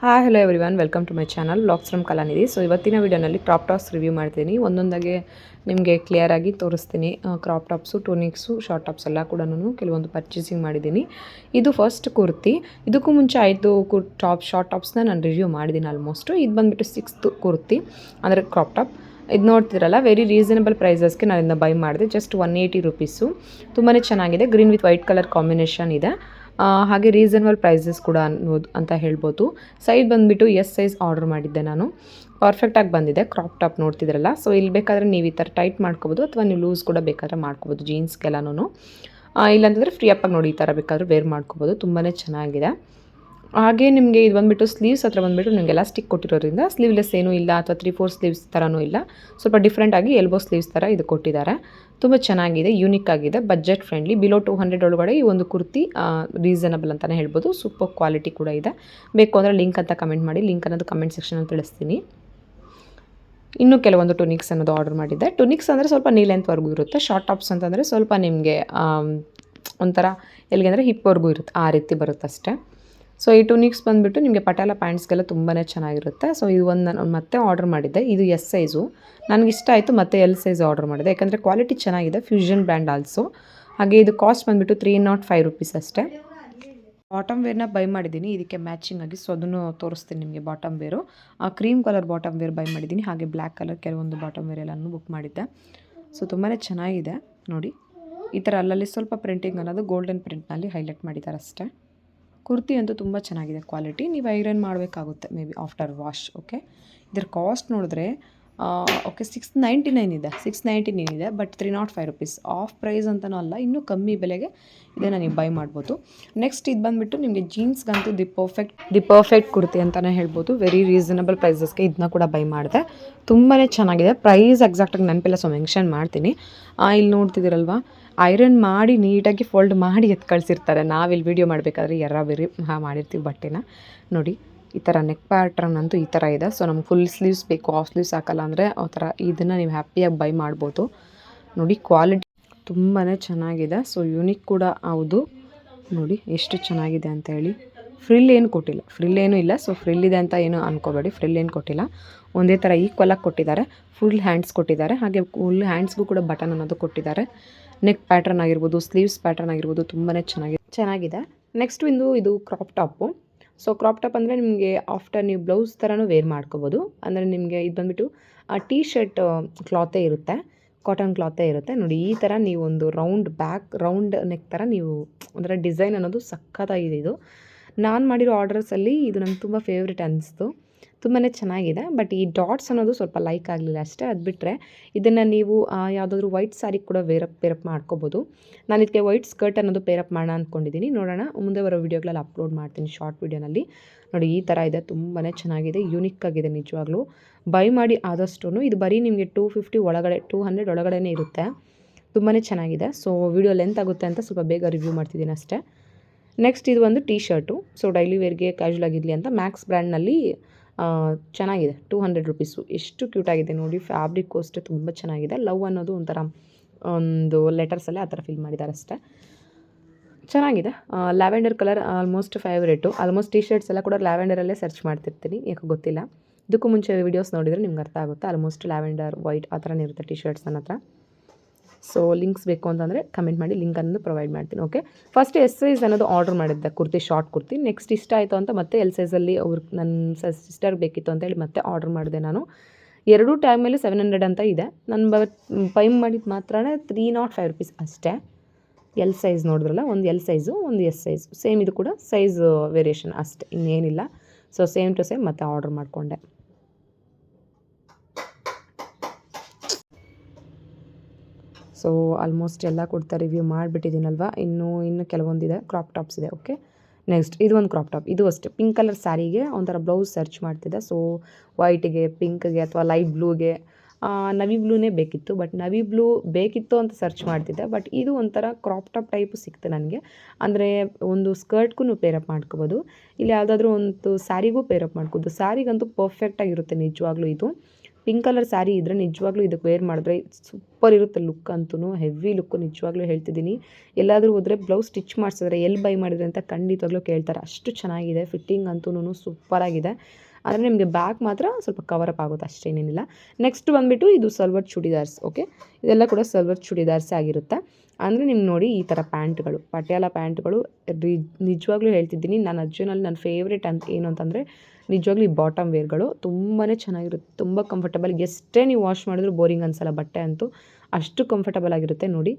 Hello everyone, welcome to my channel vlogs from Kalanidhi. So ಇವತ್ತಿನ ವಿಡಿಯೋನಲ್ಲಿ crop tops review ಮಾಡ್ತೀನಿ. ಒಂದೊಂದಾಗಿ ನಿಮಗೆ ಕ್ಲಿಯರಾಗಿ ತೋರಿಸ್ತೀನಿ. ಕ್ರಾಪ್ ಟಾಪ್ಸು, ಟೂನಿಕ್ಸು, ಶಾರ್ಟ್ ಟಾಪ್ಸ್ ಎಲ್ಲ ಕೂಡ ಕೆಲವೊಂದು ಪರ್ಚೇಸಿಂಗ್ ಮಾಡಿದ್ದೀನಿ. ಇದು ಫಸ್ಟ್ ಕುರ್ತಿ. ಇದಕ್ಕೂ ಮುಂಚೆ 5 ಶಾರ್ಟ್ ಟಾಪ್ಸ್ನ ನಾನು ರಿವ್ಯೂ ಮಾಡಿದ್ದೀನಿ ಆಲ್ಮೋಸ್ಟು. ಇದು ಬಂದುಬಿಟ್ಟು 6th ಕುರ್ತಿ, ಅಂದರೆ ಕ್ರಾಪ್ ಟಾಪ್. ಇದು ನೋಡ್ತಿರಲ್ಲ, ವೆರಿ ರೀಸನಬಲ್ ಪ್ರೈಸಸ್ಗೆ ನಾನು ಇದನ್ನ ಬೈ ಮಾಡಿದೆ. Just 180 rupees. ತುಂಬಾ ಚೆನ್ನಾಗಿದೆ. Green with white colour combination ಇದೆ. ಹಾಗೆ ರೀಸನಬಲ್ ಪ್ರೈಸಸ್ ಕೂಡ ಅನ್ನೋದು ಅಂತ ಹೇಳ್ಬೋದು. ಸೈಜ್ ಬಂದುಬಿಟ್ಟು ಎಸ್ ಸೈಜ್ ಆರ್ಡರ್ ಮಾಡಿದ್ದೆ ನಾನು. ಪರ್ಫೆಕ್ಟಾಗಿ ಬಂದಿದೆ. ಕ್ರಾಪ್ ಟಾಪ್ ನೋಡ್ತಿದ್ರಲ್ಲ, ಸೊ ಇಲ್ಲಿ ಬೇಕಾದರೆ ನೀವು ಈ ಥರ ಟೈಟ್ ಮಾಡ್ಕೋಬೋದು ಅಥವಾ ನೀವು ಲೂಸ್ ಕೂಡ ಬೇಕಾದ್ರೆ ಮಾಡ್ಕೋಬೋದು ಜೀನ್ಸ್ಗೆಲ್ಲನೂ. ಇಲ್ಲಾಂತಂದರೆ ಫ್ರೀ ಅಪ್ಪಾಗಿ ನೋಡಿ ಈ ಥರ ಬೇಕಾದರೂ ವೇರ್ ಮಾಡ್ಕೋಬೋದು. ತುಂಬಾ ಚೆನ್ನಾಗಿದೆ. ಹಾಗೆ ನಿಮಗೆ ಇದು ಬಂದುಬಿಟ್ಟು ಸ್ಲೀವ್ಸ್ ಹತ್ರ ಬಂದುಬಿಟ್ಟು ನಿಮಗೆ ಎಲಾಸ್ಟಿಕ್ ಕೊಟ್ಟಿರೋದ್ರಿಂದ ಸ್ಲೀವ್ಲೆಸ್ ಏನೂ ಇಲ್ಲ ಅಥವಾ 3/4 ಸ್ಲೀವ್ಸ್ ಥರನೂ ಇಲ್ಲ. ಸ್ವಲ್ಪ ಡಿಫ್ರೆಂಟಾಗಿ ಎಲ್ಬೋ ಸ್ಲೀವ್ಸ್ ಥರ ಇದು ಕೊಟ್ಟಿದ್ದಾರೆ. ತುಂಬ ಚೆನ್ನಾಗಿದೆ, ಯೂನಿಕ್ ಆಗಿದೆ, ಬಜೆಟ್ ಫ್ರೆಂಡ್ಲಿ. ಬಿಲೋ 200 ಒಳಗಡೆ ಈ ಒಂದು ಕುರ್ತಿ ರೀಸನಬಲ್ ಅಂತಲೇ ಹೇಳ್ಬೋದು. ಸೂಪರ್ ಕ್ವಾಲಿಟಿ ಕೂಡ ಇದೆ. ಬೇಕು ಅಂದರೆ ಲಿಂಕ್ ಅಂತ ಕಮೆಂಟ್ ಮಾಡಿ, ಲಿಂಕ್ ಅನ್ನೋದು ಕಮೆಂಟ್ ಸೆಕ್ಷನಲ್ಲಿ ತಿಳಿಸ್ತೀನಿ. ಇನ್ನೂ ಕೆಲವೊಂದು ಟುನಿಕ್ಸ್ ಅನ್ನೋದು ಆರ್ಡರ್ ಮಾಡಿದ್ದೆ. ಟುನಿಕ್ಸ್ ಅಂದರೆ ಸ್ವಲ್ಪ ನೀ ಲೆಂತ್ವರೆಗೂ ಇರುತ್ತೆ. ಶಾರ್ಟ್ ಟಾಪ್ಸ್ ಅಂತಂದರೆ ಸ್ವಲ್ಪ ನಿಮಗೆ ಒಂಥರ ಎಲ್ಲಿಗೆ ಅಂದರೆ ಹಿಪ್ವರೆಗೂ ಇರುತ್ತೆ, ಆ ರೀತಿ ಬರುತ್ತೆ ಅಷ್ಟೇ. ಸೊ ಈ ಟುನಿಕ್ಸ್ ಬಂದುಬಿಟ್ಟು ನಿಮಗೆ ಪಟಾಲ ಪ್ಯಾಂಟ್ಸ್ಗೆಲ್ಲ ತುಂಬಾ ಚೆನ್ನಾಗಿರುತ್ತೆ. ಸೊ ಇದು ಒಂದು ನಾನು ಮತ್ತೆ ಆರ್ಡರ್ ಮಾಡಿದ್ದೆ. ಇದು ಎಸ್ ಸೈಜು, ನನಗಿಷ್ಟ ಆಯಿತು. ಮತ್ತು ಎಲ್ ಸೈಜ್ ಆರ್ಡರ್ ಮಾಡಿದೆ, ಯಾಕಂದರೆ ಕ್ವಾಲಿಟಿ ಚೆನ್ನಾಗಿದೆ. Fusion brand also. ಹಾಗೆ ಇದು ಕಾಸ್ಟ್ ಬಂದುಬಿಟ್ಟು 305 ರುಪೀಸ್ ಅಷ್ಟೇ. ಬಾಟಮ್ ವೇರ್ನ ಬೈ ಮಾಡಿದ್ದೀನಿ ಇದಕ್ಕೆ ಮ್ಯಾಚಿಂಗ್ ಆಗಿ. ಸೊ ಅದನ್ನು ತೋರಿಸ್ತೀನಿ ನಿಮಗೆ. Bottom wear cream colour bottom wear buy ಮಾಡಿದ್ದೀನಿ. ಹಾಗೆ ಬ್ಲ್ಯಾಕ್ ಕಲರ್ ಕೆಲವೊಂದು ಬಾಟಮ್ ವೇರ್ ಎಲ್ಲನೂ ಬುಕ್ ಮಾಡಿದ್ದೆ. ಸೊ ತುಂಬಾ ಚೆನ್ನಾಗಿದೆ ನೋಡಿ. ಈ ಥರ ಅಲ್ಲಲ್ಲಿ ಸ್ವಲ್ಪ ಪ್ರಿಂಟಿಂಗ್ ಅನ್ನೋದು ಗೋಲ್ಡನ್ ಪ್ರಿಂಟ್ನಲ್ಲಿ ಹೈಲೈಟ್ ಮಾಡಿದ್ದಾರೆ ಅಷ್ಟೇ. ಕುರ್ತಿ ಅಂತೂ ತುಂಬ ಚೆನ್ನಾಗಿದೆ ಕ್ವಾಲಿಟಿ. ನೀವು ಐರನ್ ಮಾಡಬೇಕಾಗುತ್ತೆ may be after wash. Okay, ಇದರ ಕಾಸ್ಟ್ ನೋಡಿದ್ರೆ ಓಕೆ 699 ಇದೆ. 699 ಇದೆ, ಬಟ್ 305 ರುಪೀಸ್ ಆಫ್ ಪ್ರೈಸ್ ಅಂತಲೂ ಅಲ್ಲ, ಇನ್ನೂ ಕಮ್ಮಿ ಬೆಲೆಗೆ ಇದನ್ನು ನೀವು ಬೈ ಮಾಡ್ಬೋದು. ನೆಕ್ಸ್ಟ್ ಇದು ಬಂದುಬಿಟ್ಟು ನಿಮಗೆ ಜೀನ್ಸ್ಗಂತೂ ದಿ ಪರ್ಫೆಕ್ಟ್ ಕುರ್ತಿ ಅಂತಲೇ ಹೇಳ್ಬೋದು. ವೆರಿ ರೀಸನಬಲ್ ಪ್ರೈಸಸ್ಗೆ ಇದನ್ನ ಕೂಡ ಬೈ ಮಾಡಿದೆ. ತುಂಬಾ ಚೆನ್ನಾಗಿದೆ. ಪ್ರೈಸ್ ಎಕ್ಸಾಕ್ಟಾಗಿ ನೆನಪಿಲ್ಲ, ಸೊ ಮೆನ್ಷನ್ ಮಾಡ್ತೀನಿ. ಇಲ್ಲಿ ನೋಡ್ತಿದ್ದೀರಲ್ವಾ, ಐರನ್ ಮಾಡಿ ನೀಟಾಗಿ ಫೋಲ್ಡ್ ಮಾಡಿ ಎತ್ತು ಕಳಿಸಿರ್ತಾರೆ. ನಾವಿಲ್ಲಿ ವೀಡಿಯೋ ಮಾಡಬೇಕಾದ್ರೆ ಬೇರೆ ಮಾಡಿರ್ತೀವಿ ಬಟ್ಟೆನ. ನೋಡಿ ಈ ಥರ ನೆಕ್ ಪ್ಯಾಟ್ರನ್ ಅಂತೂ ಈ ಥರ ಇದೆ. ಸೊ ನಮ್ಗೆ ಫುಲ್ ಸ್ಲೀವ್ಸ್ ಬೇಕು, ಆಫ್ ಸ್ಲೀವ್ಸ್ ಹಾಕಲ್ಲ ಅಂದರೆ ಆ ಥರ ಇದನ್ನು ನೀವು ಹ್ಯಾಪಿಯಾಗಿ ಬೈ ಮಾಡ್ಬೋದು. ನೋಡಿ ಕ್ವಾಲಿಟಿ ತುಂಬಾ ಚೆನ್ನಾಗಿದೆ. ಸೊ ಯೂನಿಕ್ ಕೂಡ ಹೌದು. ನೋಡಿ ಎಷ್ಟು ಚೆನ್ನಾಗಿದೆ ಅಂತ ಹೇಳಿ. ಫ್ರಿಲ್ ಏನು ಕೊಟ್ಟಿಲ್ಲ, ಫ್ರಿಲ್ ಏನೂ ಇಲ್ಲ. ಸೊ ಫ್ರಿಲ್ ಇದೆ ಅಂತ ಏನು ಅನ್ಕೋಬೇಡಿ, ಫ್ರಿಲ್ ಏನು ಕೊಟ್ಟಿಲ್ಲ. ಒಂದೇ ಥರ ಈಕ್ವಲಾಗಿ ಕೊಟ್ಟಿದ್ದಾರೆ. ಫುಲ್ ಹ್ಯಾಂಡ್ಸ್ ಕೊಟ್ಟಿದ್ದಾರೆ. ಹಾಗೆ ಫುಲ್ ಹ್ಯಾಂಡ್ಸ್ಗೂ ಕೂಡ ಬಟನ್ ಅನ್ನೋದು ಕೊಟ್ಟಿದ್ದಾರೆ. ನೆಕ್ ಪ್ಯಾಟ್ರನ್ ಆಗಿರ್ಬೋದು, ಸ್ಲೀವ್ಸ್ ಪ್ಯಾಟ್ರನ್ ಆಗಿರ್ಬೋದು, ತುಂಬಾ ಚೆನ್ನಾಗಿದೆ. ನೆಕ್ಸ್ಟ್ ಇದು crop top. So crop top ಅಂದರೆ ನಿಮಗೆ ಆಫ್ಟರ್ ನೀವು ಬ್ಲೌಸ್ ಥರನೂ ವೇರ್ ಮಾಡ್ಕೋಬೋದು. ಅಂದರೆ ನಿಮಗೆ ಇದು ಬಂದುಬಿಟ್ಟು ಟೀ ಶರ್ಟ್ ಕ್ಲಾತೇ ಇರುತ್ತೆ, ಕಾಟನ್ ಕ್ಲಾತೇ ಇರುತ್ತೆ. ನೋಡಿ ಈ ಥರ ನೀವೊಂದು ರೌಂಡ್ ನೆಕ್ ಥರ ನೀವು ಒಂಥರ ಡಿಸೈನ್ ಅನ್ನೋದು ಸಖತ್ತಾಗಿದೆ. ಇದು ನಾನು ಮಾಡಿರೋ ಆರ್ಡರ್ಸಲ್ಲಿ ಇದು ನಂಗೆ ತುಂಬ ಫೇವ್ರೇಟ್ ಅನ್ನಿಸ್ತು. ತುಂಬಾ ಚೆನ್ನಾಗಿದೆ. ಬಟ್ ಈ ಡಾಟ್ಸ್ ಅನ್ನೋದು ಸ್ವಲ್ಪ ಲೈಕ್ ಆಗಲಿಲ್ಲ ಅಷ್ಟೇ. ಅದು ಬಿಟ್ಟರೆ ಇದನ್ನು ನೀವು ಯಾವುದಾದ್ರೂ ವೈಟ್ ಸ್ಯಾರಿ ಕೂಡ ಪೇರಪ್ ಮಾಡ್ಕೋಬೋದು. ನಾನು ಇದಕ್ಕೆ ವೈಟ್ ಸ್ಕರ್ಟ್ ಅನ್ನೋದು ಪೇರಪ್ ಮಾಡೋಣ ಅಂದ್ಕೊಂಡಿದ್ದೀನಿ. ನೋಡೋಣ, ಮುಂದೆ ಬರೋ ವೀಡಿಯೋಗಳಲ್ಲಿ ಅಪ್ಲೋಡ್ ಮಾಡ್ತೀನಿ ಶಾರ್ಟ್ ವೀಡಿಯೋನಲ್ಲಿ. ನೋಡಿ ಈ ಥರ ಇದೆ. ತುಂಬಾ ಚೆನ್ನಾಗಿದೆ, ಯೂನಿಕ್ ಆಗಿದೆ ನಿಜವಾಗ್ಲೂ. ಬೈ ಮಾಡಿ ಆದಷ್ಟು. ಇದು ಬರೀ ನಿಮಗೆ 250 ಒಳಗಡೆ, 200 ಒಳಗಡೆ ಇರುತ್ತೆ. ತುಂಬಾ ಚೆನ್ನಾಗಿದೆ. ಸೊ ವಿಡಿಯೋ ಲೆಂತ್ ಆಗುತ್ತೆ ಅಂತ ಸ್ವಲ್ಪ ಬೇಗ ರಿವ್ಯೂ ಮಾಡ್ತಿದ್ದೀನಿ ಅಷ್ಟೇ. ನೆಕ್ಸ್ಟ್ ಇದು ಒಂದು ಟೀ ಶರ್ಟು. ಸೊ ಡೈಲಿ ವೇರ್ಗೆ ಕ್ಯಾಶುವಲ್ ಆಗಿರಲಿ ಅಂತ ಮ್ಯಾಕ್ಸ್ ಬ್ರ್ಯಾಂಡ್ನಲ್ಲಿ ಚೆನ್ನಾಗಿದೆ. 200 ರುಪೀಸು. ಎಷ್ಟು ಕ್ಯೂಟಾಗಿದೆ ನೋಡಿ. ಫ್ಯಾಬ್ರಿಕ್ ಅಷ್ಟೇ ತುಂಬ ಚೆನ್ನಾಗಿದೆ. ಲವ್ ಅನ್ನೋದು ಒಂಥರ ಒಂದು ಲೆಟರ್ಸಲ್ಲೇ ಆ ಥರ ಫಿಲ್ ಮಾಡಿದ್ದಾರೆ ಅಷ್ಟೇ. ಚೆನ್ನಾಗಿದೆ. Lavender colour almost favourite. Almost T shirts ಎಲ್ಲ ಕೂಡ ಲ್ಯಾವೆಂಡರಲ್ಲೇ ಸರ್ಚ್ ಮಾಡ್ತಿರ್ತೀನಿ, ಯಾಕೋ ಗೊತ್ತಿಲ್ಲ. ಇದಕ್ಕೂ ಮುಂಚೆ ವೀಡಿಯೋಸ್ ನೋಡಿದರೆ ನಿಮ್ಗೆ ಅರ್ಥ ಆಗುತ್ತೆ. ಆಲ್ಮೋಸ್ಟ್ ಲ್ಯಾವೆಂಡರ್, ವೈಟ್ ಆ ಥರನೇ ಇರುತ್ತೆ ಟೀ ಶರ್ಟ್ಸ್ ನನ್ನ ಹತ್ರ. ಸೊ ಲಿಂಕ್ಸ್ ಬೇಕು ಅಂತಂದರೆ ಕಮೆಂಟ್ ಮಾಡಿ, ಲಿಂಕ್ ಅನ್ನೋದು ಪ್ರೊವೈಡ್ ಮಾಡ್ತೀನಿ. ಓಕೆ, ಫಸ್ಟ್ ಎಸ್ ಸೈಜ್ ಅನ್ನೋದು ಆರ್ಡರ್ ಮಾಡಿದ್ದೆ ಕುರ್ತಿ, ಶಾರ್ಟ್ ಕುರ್ತಿ. ನೆಕ್ಸ್ಟ್ ಇಷ್ಟ ಆಯಿತು ಅಂತ ಮತ್ತೆ ಎಲ್ ಸೈಜಲ್ಲಿ ನನ್ನ ಸಿಸ್ಟರ್ಗೆ ಬೇಕಿತ್ತು ಅಂತೇಳಿ ಮತ್ತೆ ಆರ್ಡರ್ ಮಾಡಿದೆ ನಾನು. ಎರಡೂ ಟೈಮಲ್ಲಿ 700 ಅಂತ ಇದೆ. ನಾನು ಬೈ ಮಾಡಿದ್ದು ಮಾತ್ರ 305 ರುಪೀಸ್ ಅಷ್ಟೇ. ಎಲ್ ಸೈಜ್ ನೋಡಿದ್ರಲ್ಲ, ಒಂದು ಎಲ್ ಸೈಜು, ಒಂದು ಎಸ್ ಸೈಜು. ಸೇಮ್ ಇದು ಕೂಡ ಸೈಜ್ ವೇರಿಯೇಷನ್ ಅಷ್ಟೇ, ಇನ್ನೇನಿಲ್ಲ. ಸೊ ಸೇಮ್ ಟು ಸೇಮ್ ಮತ್ತೆ ಆರ್ಡರ್ ಮಾಡಿಕೊಂಡೆ. ಸೊ ಆಲ್ಮೋಸ್ಟ್ ಎಲ್ಲ ಕೊಡ್ತಾ ರಿವ್ಯೂ ಮಾಡಿಬಿಟ್ಟಿದ್ದೀನಲ್ವ. ಇನ್ನು ಕೆಲವೊಂದಿದೆ, ಕ್ರಾಪ್ ಟಾಪ್ಸ್ ಇದೆ. ಓಕೆ, ನೆಕ್ಸ್ಟ್ ಇದು ಒಂದು ಕ್ರಾಪ್ ಟಾಪ್. ಇದು ಅಷ್ಟೇ ಪಿಂಕ್ ಕಲರ್ ಸ್ಯಾರಿಗೆ ಒಂಥರ ಬ್ಲೌಸ್ ಸರ್ಚ್ ಮಾಡ್ತಿದ್ದೆ. ಸೊ ವೈಟಿಗೆ, ಪಿಂಕ್ಗೆ ಅಥವಾ ಲೈಟ್ ಬ್ಲೂಗೆ, ನವಿ ಬ್ಲೂನೇ ಬೇಕಿತ್ತು. ಬಟ್ ನವಿ ಬ್ಲೂ ಬೇಕಿತ್ತು ಅಂತ ಸರ್ಚ್ ಮಾಡ್ತಿದ್ದೆ. ಬಟ್ ಇದು ಒಂಥರ ಕ್ರಾಪ್ ಟಾಪ್ ಟೈಪು ಸಿಕ್ತು ನನಗೆ. ಅಂದರೆ ಒಂದು ಸ್ಕರ್ಟ್ಗೂ ಪೇರಪ್ ಮಾಡ್ಕೋಬೋದು, ಇಲ್ಲಿ ಯಾವುದಾದ್ರೂ ಒಂದು ಸ್ಯಾರಿಗೂ ಪೇರಪ್ ಮಾಡ್ಕೋಬೋದು. ಸ್ಯಾರಿಗಂತೂ ಪರ್ಫೆಕ್ಟಾಗಿರುತ್ತೆ ನಿಜವಾಗ್ಲೂ. ಇದು ಪಿಂಕ್ ಕಲರ್ ಸ್ಯಾರಿ ಇದ್ದರೆ ನಿಜವಾಗ್ಲೂ ಇದಕ್ಕೆ ವೇರ್ ಮಾಡಿದ್ರೆ ಸೂಪರ್ ಇರುತ್ತೆ ಲುಕ್ ಅಂತೂ, ಹೆವಿ ಲುಕ್ಕು ನಿಜವಾಗ್ಲೂ ಹೇಳ್ತಿದ್ದೀನಿ. ಎಲ್ಲಾದರೂ ಹೋದರೆ ಬ್ಲೌಸ್ ಸ್ಟಿಚ್ ಮಾಡಿಸಿದ್ರೆ ಎಲ್ಲಿ ಬೈ ಮಾಡಿದ್ರೆ ಅಂತ ಖಂಡಿತವಾಗ್ಲೂ ಕೇಳ್ತಾರೆ, ಅಷ್ಟು ಚೆನ್ನಾಗಿದೆ. ಫಿಟ್ಟಿಂಗ್ ಅಂತೂ ಸೂಪರಾಗಿದೆ. ಆದರೆ ನಿಮಗೆ ಬ್ಯಾಕ್ ಮಾತ್ರ ಸ್ವಲ್ಪ ಕವರಪ್ ಆಗುತ್ತೆ ಅಷ್ಟೇನೇನಿಲ್ಲ. ನೆಕ್ಸ್ಟ್ ಬಂದುಬಿಟ್ಟು ಇದು ಸಲ್ವರ್ ಚೂಡಿದಾರ್ಸ್. ಓಕೆ, ಇದೆಲ್ಲ ಕೂಡ ಸಲ್ವರ್ ಚೂಡಿದಾರ್ಸೇ ಆಗಿರುತ್ತೆ. ಅಂದರೆ ನಿಮ್ಗೆ ನೋಡಿ ಈ ಥರ ಪ್ಯಾಂಟ್ಗಳು, ಪಟಿಯಾಲ ಪ್ಯಾಂಟ್ಗಳು ನಿಜವಾಗ್ಲೂ ಹೇಳ್ತಿದ್ದೀನಿ, ನನ್ನ ಅಜ್ಜನಲ್ಲಿ ನನ್ನ ಫೇವ್ರೇಟ್ ಅಂತ ಏನು ಅಂತಂದರೆ ನಿಜವಾಗ್ಲೂ ಈ ಬಾಟಮ್ ವೇರ್ಗಳು ತುಂಬಾ ಚೆನ್ನಾಗಿರುತ್ತೆ, ತುಂಬ ಕಂಫರ್ಟಬಲ್. ಎಷ್ಟೇ ನೀವು ವಾಶ್ ಮಾಡಿದ್ರು ಬೋರಿಂಗ್ ಅನಿಸಲ್ಲ, ಬಟ್ಟೆ ಅಂತೂ ಅಷ್ಟು ಕಂಫರ್ಟಬಲ್ ಆಗಿರುತ್ತೆ. ನೋಡಿ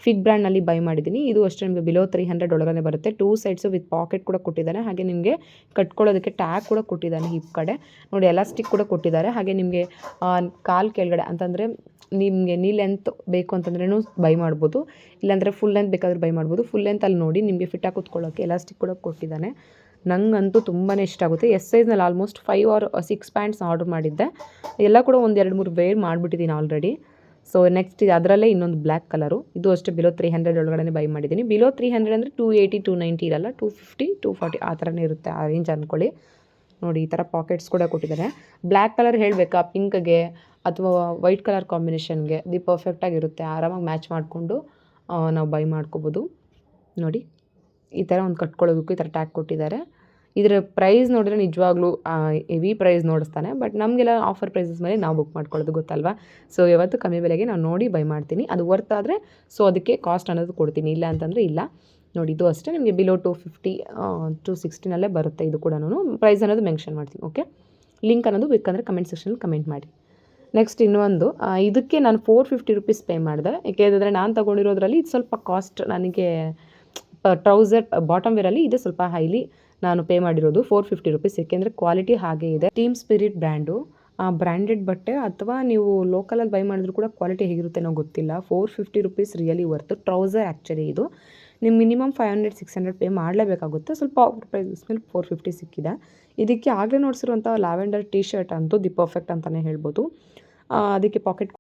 ಫಿಗ್ ಬ್ರ್ಯಾಂಡ್ನಲ್ಲಿ ಬೈ ಮಾಡಿದ್ದೀನಿ. ಇದು ಅಷ್ಟೇ ನಿಮಗೆ ಬಿಲೋ 300 ಒಳಗಡೆ ಬರುತ್ತೆ. 2 ಸೈಡ್ಸು ವಿತ್ ಪಾಕೆಟ್ ಕೂಡ ಕೊಟ್ಟಿದ್ದಾನೆ. ಹಾಗೆ ನಿಮಗೆ ಕಟ್ಕೊಳ್ಳೋದಕ್ಕೆ ಟ್ಯಾಗ್ ಕೂಡ ಕೊಟ್ಟಿದ್ದಾನೆ ಹಿಪ್ ಕಡೆ. ನೋಡಿ ಎಲಾಸ್ಟಿಕ್ ಕೂಡ ಕೊಟ್ಟಿದ್ದಾರೆ. ಹಾಗೆ ನಿಮಗೆ ಕಾಲು ಕೆಳಗಡೆ ಅಂತಂದರೆ ನಿಮಗೆ ನೀ ಲೆಂತ್ ಬೇಕು ಅಂತಂದ್ರೂ ಬೈ ಮಾಡ್ಬೋದು, ಇಲ್ಲಾಂದರೆ ಫುಲ್ ಲೆಂತ್ ಬೇಕಾದ್ರೆ ಬೈ ಮಾಡ್ಬೋದು. ಫುಲ್ ಲೆಂತಲ್ಲಿ ನೋಡಿ ನಿಮಗೆ ಫಿಟ್ ಆಗಿ ಕೂತ್ಕೊಳ್ಳೋಕ್ಕೆ ಎಲಾಸ್ಟಿಕ್ ಕೂಡ ಕೊಟ್ಟಿದ್ದಾನೆ. ನಂಗಂತೂ ತುಂಬಾ ಇಷ್ಟ ಆಗುತ್ತೆ. ಎಸ್ ಸೈಜ್ನಲ್ಲಿ ಆಲ್ಮೋಸ್ಟ್ 5 or 6 ಪ್ಯಾಂಟ್ಸ್ ಆರ್ಡರ್ ಮಾಡಿದ್ದೆ. ಎಲ್ಲ ಕೂಡ ಒಂದು 2-3 ವೇರ್ ಮಾಡಿಬಿಟ್ಟಿದ್ದೀನಿ ಆಲ್ರೆಡಿ. ಸೊ ನೆಕ್ಸ್ಟ್ ಅದರಲ್ಲೇ ಇನ್ನೊಂದು ಬ್ಲ್ಯಾಕ್ ಕಲರು, ಇದು ಅಷ್ಟೇ ಬಿಲೋ 300 ಒಳಗಡೆ ಬೈ ಮಾಡಿದ್ದೀನಿ. ಬಿಲೋ 300 ಅಂದರೆ 280 290 ಇರಲ್ಲ, 250 240 ಆ ಥರನೇ ಇರುತ್ತೆ, ಆ ರೇಂಜ್ ಅಂದ್ಕೊಳ್ಳಿ. ನೋಡಿ ಈ ಥರ ಪಾಕೆಟ್ಸ್ ಕೂಡ ಕೊಟ್ಟಿದ್ದಾರೆ. ಬ್ಲ್ಯಾಕ್ ಕಲರ್ ಹೇಳಬೇಕಾ, ಪಿಂಕ್ಗೆ ಅಥವಾ ವೈಟ್ ಕಲರ್ ಕಾಂಬಿನೇಷನ್ಗೆ ಇದು ಪರ್ಫೆಕ್ಟಾಗಿರುತ್ತೆ. ಆರಾಮಾಗಿ ಮ್ಯಾಚ್ ಮಾಡಿಕೊಂಡು ನಾವು ಬೈ ಮಾಡ್ಕೋಬೋದು. ನೋಡಿ ಈ ಥರ ಒಂದು ಕಟ್ಕೊಳ್ಳೋದಕ್ಕೂ ಈ ಥರ ಟ್ಯಾಗ್ ಕೊಟ್ಟಿದ್ದಾರೆ. ಇದರ ಪ್ರೈಸ್ ನೋಡಿದ್ರೆ ನಿಜವಾಗ್ಲೂ ಹೆವಿ ಪ್ರೈಸ್ ನೋಡಿಸ್ತಾನೆ, ಬಟ್ ನಮಗೆಲ್ಲ ಆಫರ್ ಪ್ರೈಸಸ್ ಮೇಲೆ ನಾವು ಬುಕ್ ಮಾಡ್ಕೊಳ್ಳೋದು ಗೊತ್ತಲ್ವಾ. ಸೊ ಯಾವತ್ತು ಕಮ್ಮಿ ಬೆಲೆಗೆ ನಾನು ನೋಡಿ ಬೈ ಮಾಡ್ತೀನಿ, ಅದು ವರ್ತ್ ಆದರೆ ಸೊ ಅದಕ್ಕೆ ಕಾಸ್ಟ್ ಅನ್ನೋದು ಕೊಡ್ತೀನಿ, ಇಲ್ಲ ಅಂತಂದರೆ ಇಲ್ಲ. ನೋಡಿ ಇದು ಅಷ್ಟೇ ನಿಮಗೆ ಬಿಲೋ 250 260ನಲ್ಲೇ ಬರುತ್ತೆ. ಇದು ಕೂಡ ಪ್ರೈಸ್ ಅನ್ನೋದು ಮೆನ್ಷನ್ ಮಾಡ್ತೀನಿ. ಓಕೆ, ಲಿಂಕ್ ಅನ್ನೋದು ಬೇಕಂದರೆ ಕಮೆಂಟ್ ಸೆಕ್ಷನಲ್ಲಿ ಕಮೆಂಟ್ ಮಾಡಿ. ನೆಕ್ಸ್ಟ್ ಇನ್ನೊಂದು, ಇದಕ್ಕೆ ನಾನು 450 ರೂಪೀಸ್ ಪೇ ಮಾಡಿದೆ. ಏಕೆಂದರೆ ನಾನು ತೊಗೊಂಡಿರೋದ್ರಲ್ಲಿ ಇದು ಸ್ವಲ್ಪ ಕಾಸ್ಟ್ ನನಗೆ ಟ್ರೌಸರ್ ಬಾಟಮ್ ವೇರಲ್ಲಿ ಇದೆ ಸ್ವಲ್ಪ ಹೈಲಿ ನಾನು ಪೇ ಮಾಡಿರೋದು 450 ರೂಪೀಸ್. ಏಕೆಂದರೆ ಕ್ವಾಲಿಟಿ ಹಾಗೇ ಇದೆ. ಟೀಮ್ ಸ್ಪಿರಿಟ್ ಬ್ರ್ಯಾಂಡು, ಬ್ರ್ಯಾಂಡೆಡ್ ಬಟ್ಟೆ ಅಥವಾ ನೀವು ಲೋಕಲಲ್ಲಿ ಬೈ ಮಾಡಿದ್ರು ಕೂಡ ಕ್ವಾಲಿಟಿ ಹೇಗಿರುತ್ತೆ ಅನ್ನೋ ಗೊತ್ತಿಲ್ಲ. 450 rupees really worth. Trouser actually ಇದು ನೀವು ಮಿನಿಮಮ್ 500-600 ಪೇ ಮಾಡಲೇಬೇಕಾಗುತ್ತೆ. ಸ್ವಲ್ಪ ಆಫರ್ ಪ್ರೈಸಸ್ ಮೇಲೆ 450 ಸಿಕ್ಕಿದೆ. ಇದಕ್ಕೆ ಆಗಲೇ ನೋಡಿಸಿರುವಂಥ ಲ್ಯಾವೆಂಡರ್ ಟೀ ಶರ್ಟ್ ಅಂತೂ ದಿ ಪರ್ಫೆಕ್ಟ್ ಅಂತಲೇ ಹೇಳ್ಬೋದು. ಅದಕ್ಕೆ ಪಾಕೆಟ್